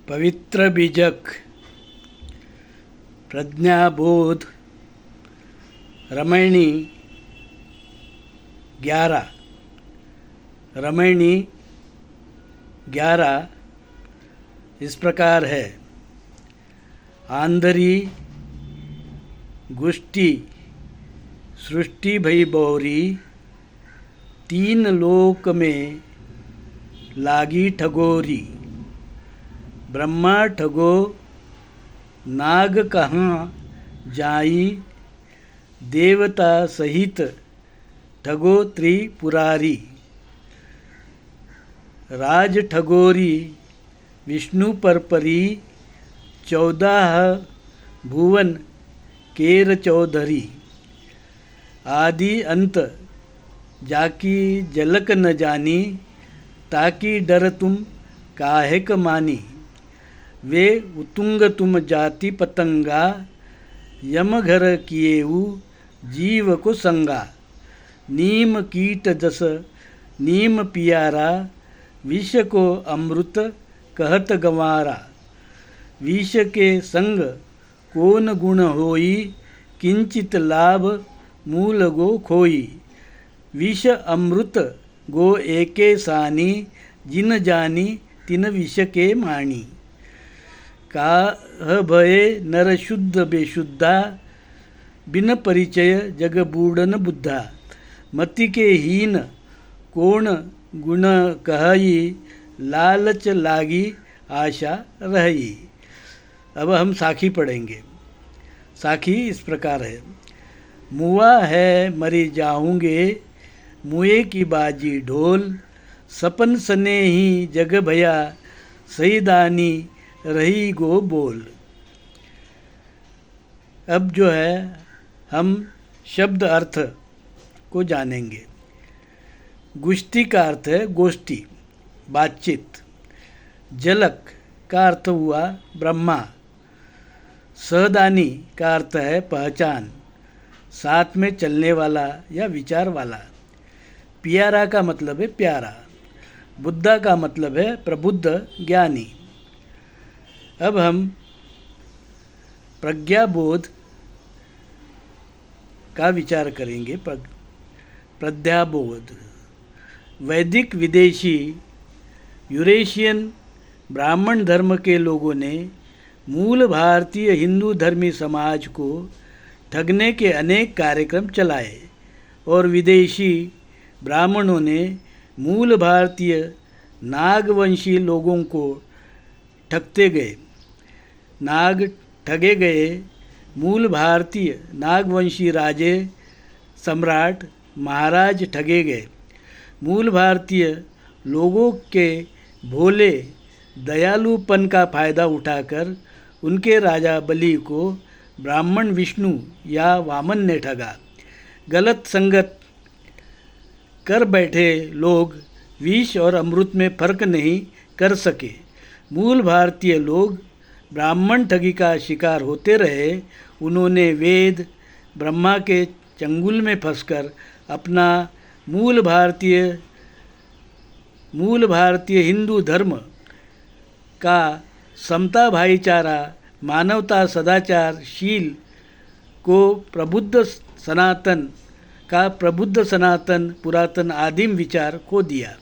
पवित्र बीजक, प्रज्ञाबोध, रमैनी 11। रमैनी 11 इस प्रकार है। आंधरी गुष्टी सृष्टि भई बौरी, तीन लोक में लागी ठगोरी। ब्रह्मा ठगो नाग कहाँ जाई, देवता सहित ठगो त्रिपुरारी। राज ठगोरी विष्णु पर परी, 14 भुवन केर चौधरी। आदि अंत जाकी झलक न जानी, ताकि डर तुम काहे क मानी। वे उतुंग तुम जाति पतंगा, यम घर किएऊ जीव को संगा। नीम कीट जस नीम पियारा, विष को अमृत कहत गंवारा। विष के संग कौन गुण होई, किंचित लाभ मूल गो खोई। विष अमृत गो एके सानी, जिन जानी तिन विष के माणी। काह भये नर शुद्ध बेशुद्धा, बिन परिचय जग बूढ़न बुद्धा। मति के हीन कौन गुण कहई, लालच लागी आशा रही। अब हम साखी पढ़ेंगे। साखी इस प्रकार है। मुआ है मरी जाऊंगे, मुए की बाजी ढोल। सपन सने ही जग भया, सईदानी रही गो बोल। अब जो है हम शब्द अर्थ को जानेंगे। गुष्टी का अर्थ है गोष्ठी, बातचीत। झलक का अर्थ हुआ ब्रह्मा। सहदानी का अर्थ है पहचान, साथ में चलने वाला या विचार वाला। पियारा का मतलब है प्यारा। बुद्धा का मतलब है प्रबुद्ध ज्ञानी। अब हम प्रज्ञाबोध का विचार करेंगे। प्रज्ञाबोध वैदिक, विदेशी, यूरेशियन ब्राह्मण धर्म के लोगों ने मूल भारतीय हिंदू धर्मी समाज को ठगने के अनेक कार्यक्रम चलाए और विदेशी ब्राह्मणों ने मूल भारतीय नागवंशी लोगों को ठगते गए। नाग ठगे गए। मूल भारतीय नागवंशी राजे, सम्राट, महाराज ठगे गए। मूल भारतीय लोगों के भोले दयालुपन का फायदा उठाकर उनके राजा बलि को ब्राह्मण विष्णु या वामन ने ठगा। गलत संगत कर बैठे लोग विष और अमृत में फर्क नहीं कर सके। मूल भारतीय लोग ब्राह्मण ठगी का शिकार होते रहे। उन्होंने वेद ब्रह्मा के चंगुल में फंसकर अपना मूल भारतीय हिंदू धर्म का समता, भाईचारा, मानवता, सदाचार, शील को प्रबुद्ध सनातन पुरातन आदिम विचार खो दिया।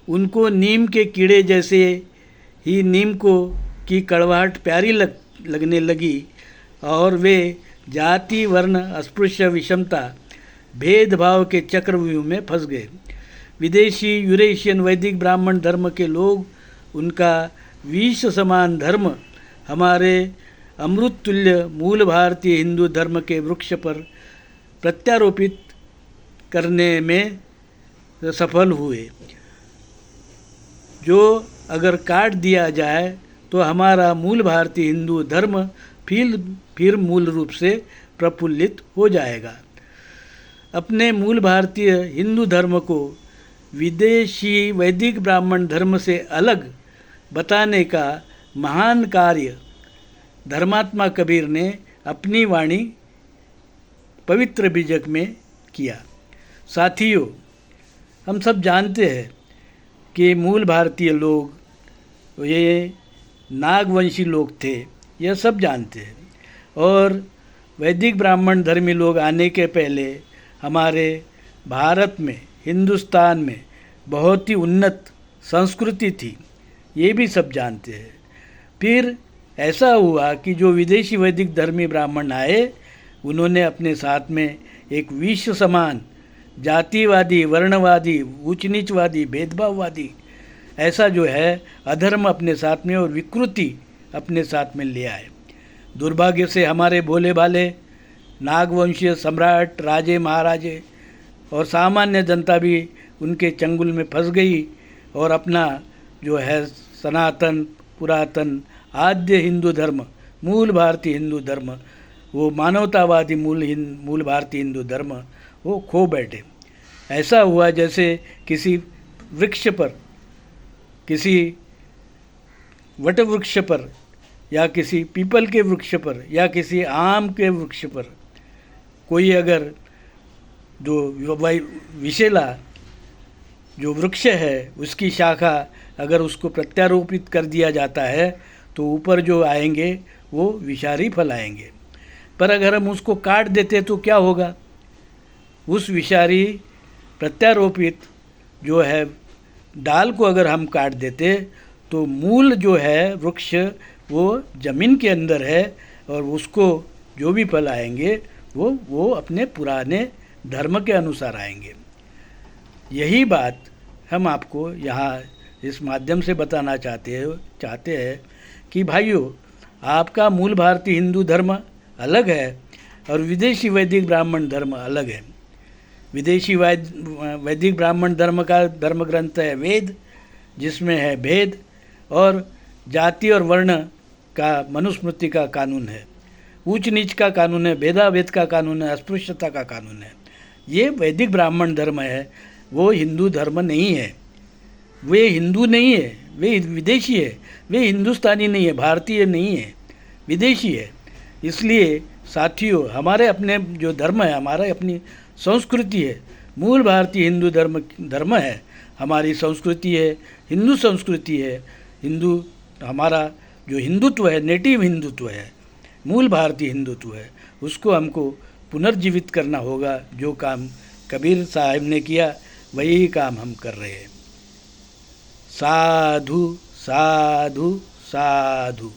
उनको नीम के कीड़े जैसे ही नीम की कड़वाहट प्यारी लगने लगी और वे जाति, वर्ण, अस्पृश्य, विषमता, भेदभाव के चक्रव्यूह में फंस गए। विदेशी, यूरेशियन, वैदिक ब्राह्मण धर्म के लोग उनका विष समान धर्म हमारे अमृत तुल्य मूल भारतीय हिंदू धर्म के वृक्ष पर प्रत्यारोपित करने में सफल हुए। जो अगर काट दिया जाए तो हमारा मूल भारतीय हिंदू धर्म फिर मूल रूप से प्रफुल्लित हो जाएगा। अपने मूल भारतीय हिंदू धर्म को विदेशी वैदिक ब्राह्मण धर्म से अलग बताने का महान कार्य धर्मात्मा कबीर ने अपनी वाणी पवित्र बीजक में किया। साथियों, हम सब जानते हैं कि मूल भारतीय लोग ये नागवंशी लोग थे, यह सब जानते हैं। और वैदिक ब्राह्मण धर्मी लोग आने के पहले हमारे भारत में, हिंदुस्तान में बहुत ही उन्नत संस्कृति थी, ये भी सब जानते हैं। फिर ऐसा हुआ कि जो विदेशी वैदिक धर्मी ब्राह्मण आए, उन्होंने अपने साथ में एक विश्व समान जातिवादी, वर्णवादी, ऊंच नीचवादी, भेदभाववादी ऐसा जो है अधर्म अपने साथ में और विकृति अपने साथ में ले आए। दुर्भाग्य से हमारे भोले भाले नागवंशीय सम्राट, राजे महाराजे और सामान्य जनता भी उनके चंगुल में फंस गई और अपना जो है सनातन, पुरातन, आद्य हिंदू धर्म, मूल भारतीय हिंदू धर्म, वो मानवतावादी मूल भारतीय हिंदू धर्म वो खो बैठे। ऐसा हुआ जैसे किसी वृक्ष पर, किसी वट वृक्ष पर या किसी पीपल के वृक्ष पर या किसी आम के वृक्ष पर कोई अगर जो विशेला जो वृक्ष है उसकी शाखा अगर उसको प्रत्यारोपित कर दिया जाता है तो ऊपर जो आएंगे वो विषारी फल आएंगे। पर अगर हम उसको काट देते तो क्या होगा? उस विषारी प्रत्यारोपित जो है डाल को अगर हम काट देते तो मूल जो है वृक्ष वो ज़मीन के अंदर है और उसको जो भी फल आएंगे वो अपने पुराने धर्म के अनुसार आएंगे। यही बात हम आपको यहाँ इस माध्यम से बताना चाहते हैं कि भाइयों, आपका मूल भारतीय हिंदू धर्म अलग है और विदेशी वैदिक ब्राह्मण धर्म अलग है। विदेशी वैदिक ब्राह्मण धर्म का धर्म ग्रंथ है वेद, जिसमें है भेद और जाति और वर्ण का मनुस्मृति का कानून है, ऊंच नीच का कानून है, भेदाभेद का कानून है, अस्पृश्यता का कानून है। ये वैदिक ब्राह्मण धर्म है, वो हिंदू धर्म नहीं है। वे हिंदू नहीं है, वे विदेशी है। वे हिंदुस्तानी नहीं है, भारतीय नहीं है, विदेशी है। इसलिए साथियों, हमारे अपने जो धर्म है, हमारा अपनी संस्कृति है, मूल भारतीय हिंदू धर्म है, हमारी संस्कृति है, हिंदू संस्कृति है। हिंदू हमारा जो हिंदुत्व है, नेटिव हिंदुत्व है, मूल भारतीय हिंदुत्व है, उसको हमको पुनर्जीवित करना होगा। जो काम कबीर साहब ने किया वही काम हम कर रहे हैं। साधु साधु साधु।